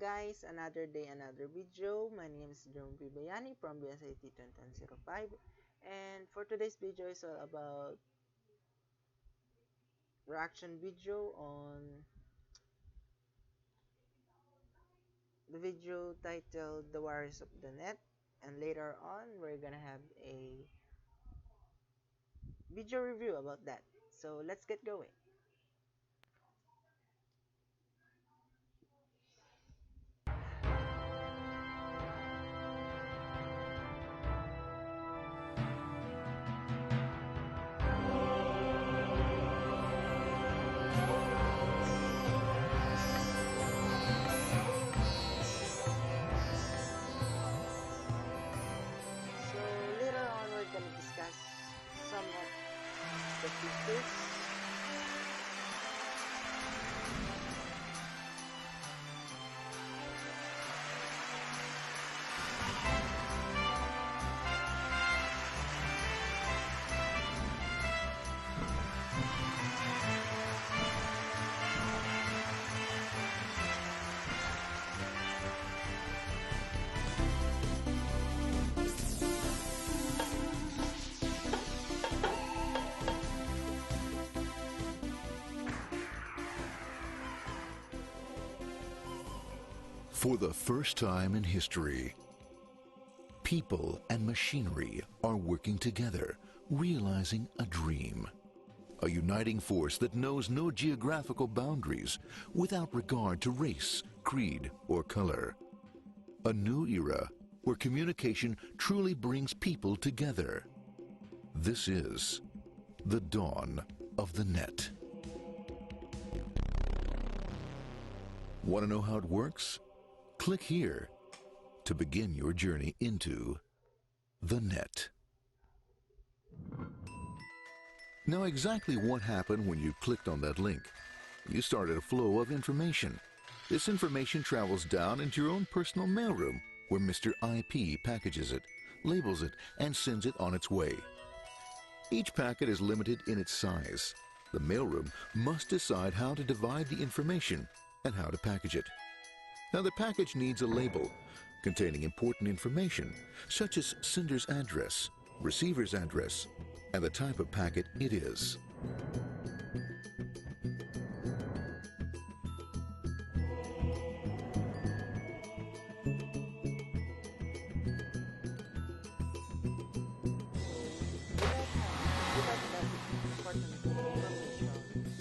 guys, another day, another video. My name is Jerome Bayani from BSIT 2005, and for today's video is all about reaction video on the video titled The Warriors of the Net, and later on we're gonna have a video review about that. So let's get going. So later on we're gonna discuss some of the features. For the first time in history, people and machinery are working together, realizing a dream. A uniting force that knows no geographical boundaries without regard to race, creed, or color. A new era where communication truly brings people together. This is the dawn of the net. Want to know how it works? Click here to begin your journey into the net. Now, exactly what happened when you clicked on that link? You started a flow of information. This information travels down into your own personal mailroom, where Mr. IP packages it, labels it, and sends it on its way. Each packet is limited in its size. The mailroom must decide how to divide the information and how to package it. Now, the package needs a label containing important information, such as sender's address, receiver's address, and the type of packet it is.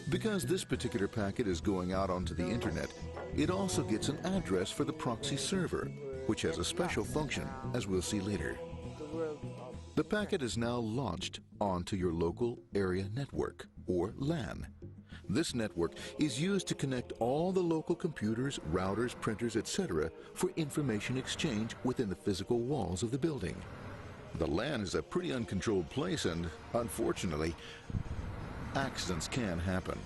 Because this particular packet is going out onto the internet, it also gets an address for the proxy server, which has a special function, as we'll see later. The packet is now launched onto your local area network, or LAN. This network is used to connect all the local computers, routers, printers, etc. for information exchange within the physical walls of the building. The LAN is a pretty uncontrolled place, and unfortunately, accidents can happen.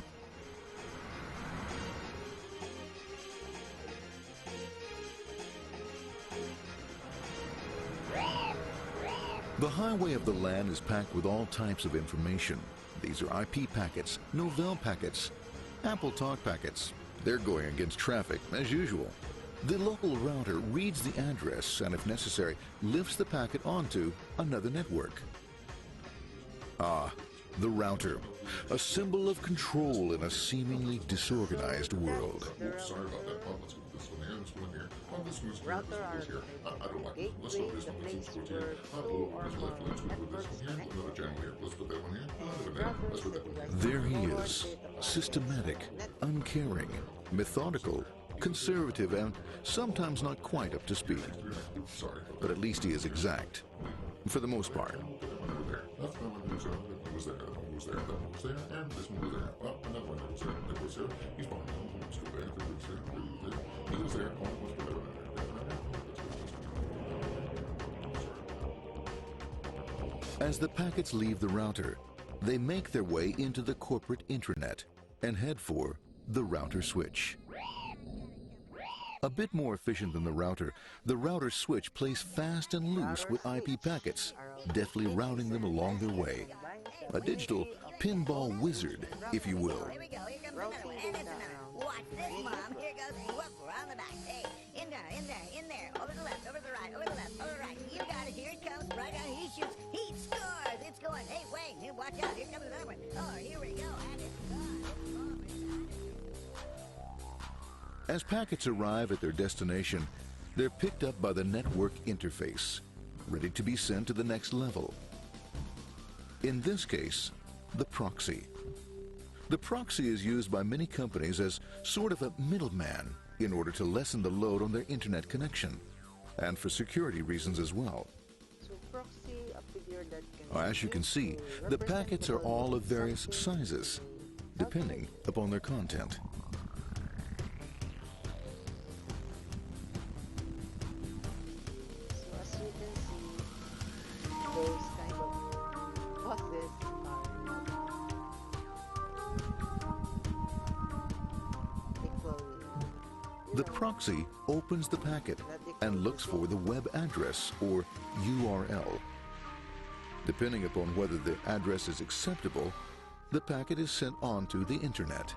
The highway of the LAN is packed with all types of information. These are IP packets, Novell packets, Apple Talk packets. They're going against traffic, as usual. The local router reads the address and, if necessary, lifts the packet onto another network. The router, a symbol of control in a seemingly disorganized world. Oops, sorry about that. Let's put this one here, this one here. This one here, Router this one here. I don't like this one. Let's stop this one. Let's put here. Let's put this one here. Another channel here. Let's put that one here. Let's put that one here. There he is, systematic, uncaring, methodical, conservative, and sometimes not quite up to speed. Sorry. But at least he is exact, for the most part. That's the one who's there. That was there. That one was there. That one was there. And this one was there. Oh, another one that was there. That was there. He's behind. That one was still there. That was there. He was there. Oh, was there. As the packets leave the router, they make their way into the corporate intranet and head for the router switch. A bit more efficient than the router switch plays fast and loose with IP packets, deftly routing them along their way. A digital pinball wizard, if you will. Here we go. Here comes another one. And it's another one. Watch this, Mom. Here goes. Whoop, we're on the back. Hey, As packets arrive at their destination, they're picked up by the network interface, ready to be sent to the next level. In this case, the proxy. The proxy is used by many companies as sort of a middleman in order to lessen the load on their internet connection, and for security reasons as well. So proxy, a figure that can As you can see, the packets are all of various sizes, depending upon their content. So as you can see, those kind of buses are equally, The proxy opens the packet and looks for the web address or URL. Depending upon whether the address is acceptable, the packet is sent on to the internet.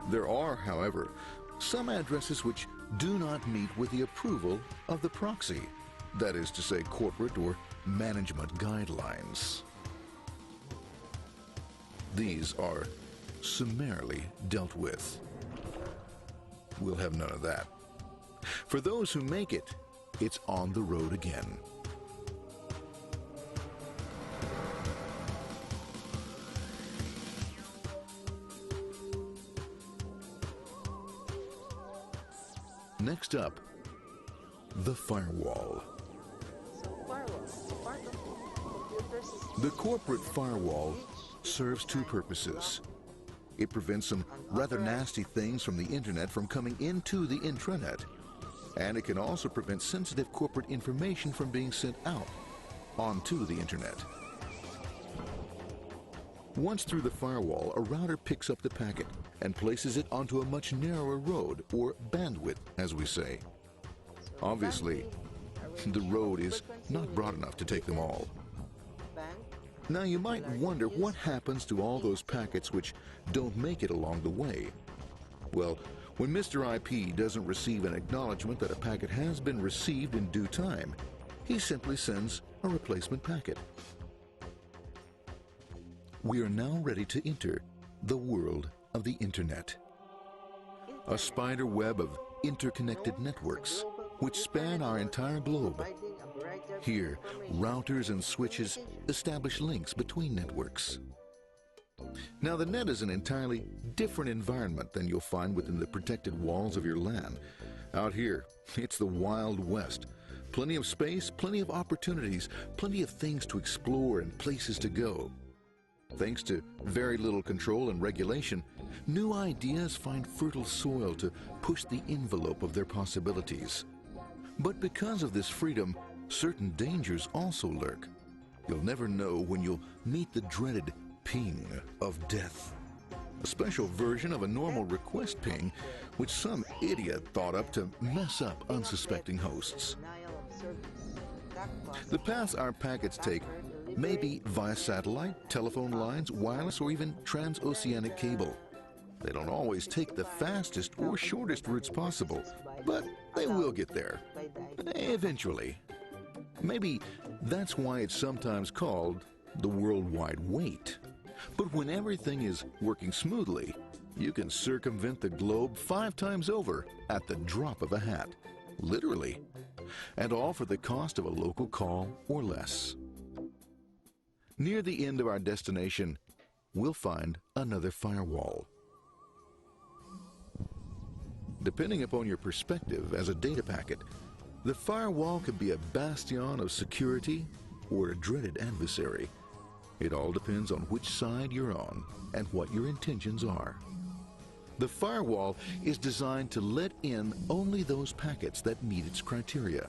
There are, however, some addresses which do not meet with the approval of the proxy, that is to say, corporate or management guidelines. These are summarily dealt with. We'll have none of that. For those who make it, it's on the road again. Next up, the firewall. So firewall, part of computer systems. The corporate firewall serves two purposes. It prevents some rather nasty things from the internet from coming into the intranet, and it can also prevent sensitive corporate information from being sent out onto the internet. Once through the firewall, a router picks up the packet and places it onto a much narrower road, or bandwidth, as we say. Obviously, the road is not broad enough to take them all. Now you might wonder what happens to all those packets which don't make it along the way. Well, when Mr. IP doesn't receive an acknowledgement that a packet has been received in due time, he simply sends a replacement packet. We are now ready to enter the world of the Internet. A spider web of interconnected networks which span our entire globe. Here, routers and switches establish links between networks. Now, the net is an entirely different environment than you'll find within the protected walls of your LAN. Out here, it's the Wild West. Plenty of space, plenty of opportunities, plenty of things to explore and places to go. Thanks to very little control and regulation, new ideas find fertile soil to push the envelope of their possibilities. But because of this freedom, certain dangers also lurk. You'll never know when you'll meet the dreaded ping of death. A special version of a normal request ping, which some idiot thought up to mess up unsuspecting hosts. The paths our packets take may be via satellite, telephone lines, wireless, or even transoceanic cable. They don't always take the fastest or shortest routes possible, but they will get there, eventually. Maybe that's why it's sometimes called the worldwide wait. But when everything is working smoothly, you can circumvent the globe 5 times over at the drop of a hat, literally, and all for the cost of a local call or less. Near the end of our destination, we'll find another firewall. Depending upon your perspective as a data packet, the firewall could be a bastion of security or a dreaded adversary. It all depends on which side you're on and what your intentions are. The firewall is designed to let in only those packets that meet its criteria.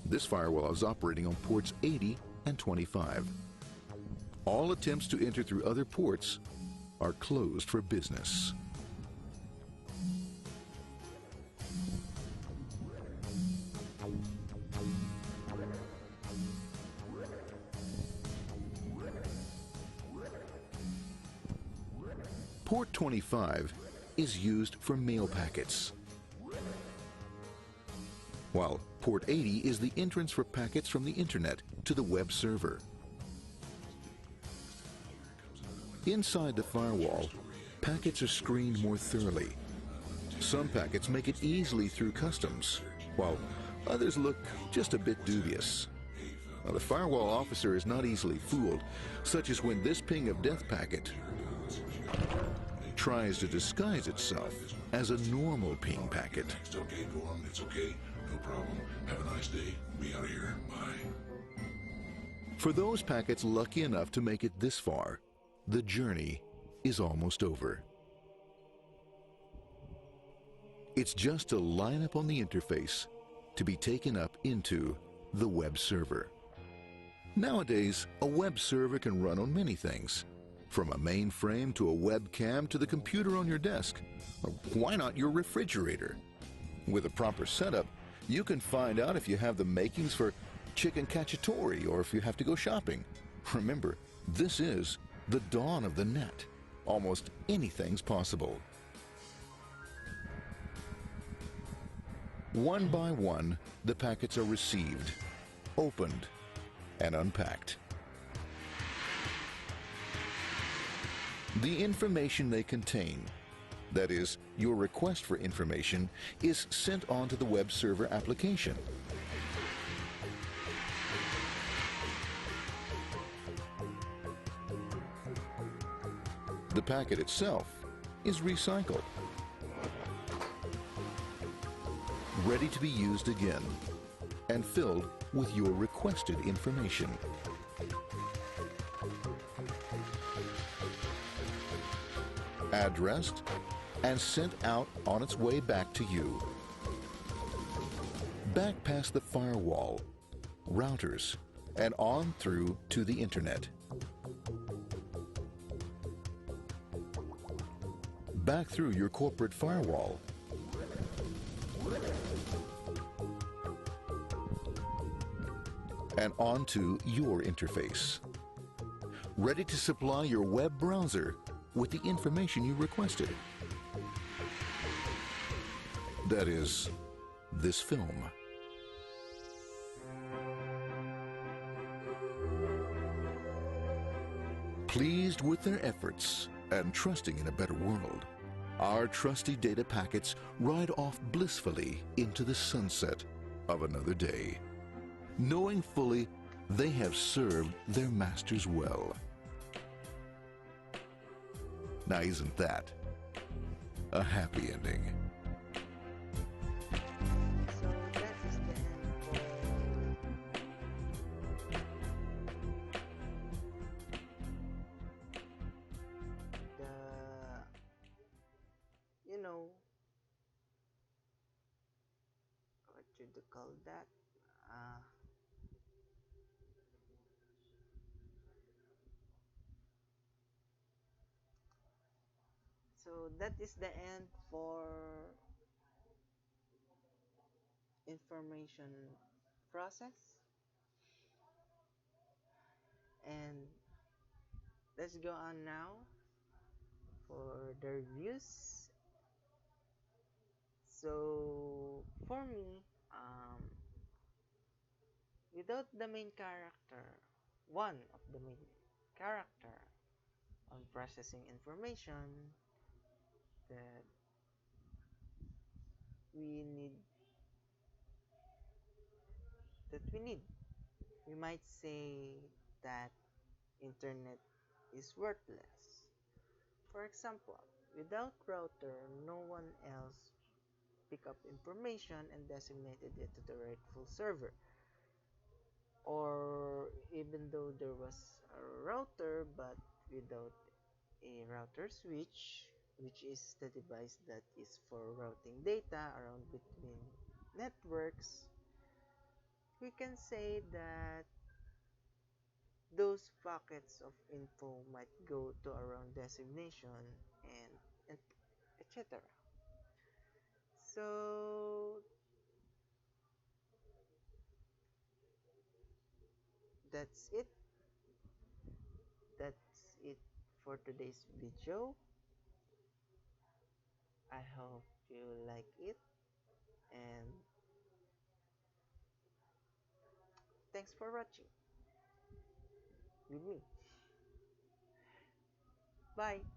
This firewall is operating on ports 80 and 25. All attempts to enter through other ports are closed for business. Port 25 is used for mail packets, while Port 80 is the entrance for packets from the Internet to the web server. Inside the firewall, packets are screened more thoroughly. Some packets make it easily through customs, while others look just a bit dubious. Now, the firewall officer is not easily fooled, such as when this ping of death packet tries to disguise itself as a normal ping packet. It's okay, go on. It's okay. No problem. Have a nice day. Be out of here. Bye. For those packets lucky enough to make it this far, the journey is almost over. It's just a line up on the interface to be taken up into the web server. Nowadays, a web server can run on many things, from a mainframe to a webcam to the computer on your desk. Or why not your refrigerator? With a proper setup, you can find out if you have the makings for chicken cacciatore or if you have to go shopping. Remember, this is the dawn of the net. Almost anything's possible. One by one, the packets are received, opened, and unpacked. The information they contain, that is, your request for information, is sent on to the web server application. The packet itself is recycled, ready to be used again, and filled with your requested information. Addressed and sent out on its way back to you. Back past the firewall, routers, and on through to the internet. Back through your corporate firewall. And onto your interface. Ready to supply your web browser with the information you requested. That is, this film. Pleased with their efforts and trusting in a better world, our trusty data packets ride off blissfully into the sunset of another day, knowing fully they have served their masters well. Now, isn't that a happy ending? So that is the end for the, what should you call that? Uh, so that is the end for information process, and let's go on now for the reviews. So for me, without the main character, one of the main character on processing information that we need we need, we might say that internet is worthless. For example, without router, no one else pick up information and designated it to the rightful server. Or even though there was a router, but without a router switch, which is the device that is for routing data around between networks, we can say that those packets of info might go to a wrong destination and etc. So that's it. That's it for today's video. I hope you like it, and thanks for watching with me. Bye!